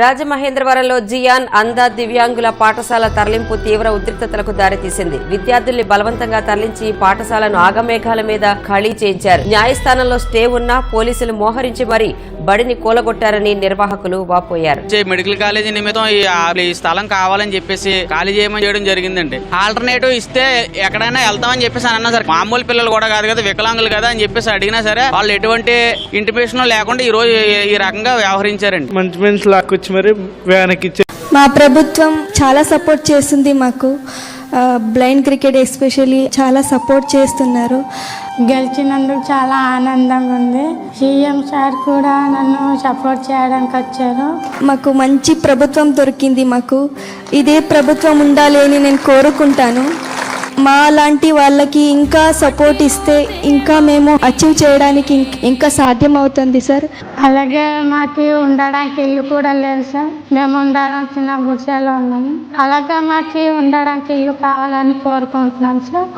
రాజమహేంద్రవరంలో జియాన్ అంధ దివ్యాంగుల పాఠశాల తరలింపు తీవ్ర ఉద్రిక్తతలకు దారితీసింది. విద్యార్థుల్ని బలవంతంగా తరలించి పాఠశాలను ఆగమేఘాల మీద ఖాళీ చేయించారు. న్యాయస్థానంలో స్టే ఉన్నా పోలీసులు మోహరించి మరీ బడిని కూలగొట్టారని నిర్వాహకులు వాపోయారు. మెడికల్ కాలేజీ నిమిత్తం ఈ స్థలం కావాలని చెప్పేసి ఖాళీ చేయడం జరిగిందండి. ఆల్టర్నేటివ్ ఇస్తే ఎక్కడైనా వెళ్తామని చెప్పేసి అన్నా సరే, మామూలు పిల్లలు కూడా కాదు కదా, వికలాంగులు కదా అని చెప్పేసి అడిగినా సరే వాళ్ళు ఎటువంటి ఇంటిమేషన్ లేకుండా ఈ రోజు ఈ రకంగా వ్యవహరించారండి. మంచి మంచి లాక్కొచ్చి మరి వెనక్కి మా ప్రభుత్వం చాలా సపోర్ట్ చేస్తుంది మాకు. బ్లైండ్ క్రికెట్ ఎస్పెషల్లీ చాలా సపోర్ట్ చేస్తున్నారు. గెలిచినందుకు చాలా ఆనందంగా ఉంది. సీఎం సార్ కూడా నన్ను సపోర్ట్ చేయడానికి వచ్చారు. మాకు మంచి ప్రభుత్వం దొరికింది. మాకు ఇదే ప్రభుత్వం ఉండాలి అని నేను కోరుకుంటాను. మా లాంటి వాళ్ళకి ఇంకా సపోర్ట్ ఇస్తే ఇంకా మేము అచీవ్ చేయడానికి ఇంకా సాధ్యం అవుతుంది సార్. అలాగే మాకు ఉండడానికి ఇల్లు కూడా లేదు సార్. మేము ఉండడానికి చిన్న గుడిసెలో ఉన్నాము. అలాగే మాకు ఉండడానికి ఇల్లు కావాలని కోరుకుంటున్నాం సార్.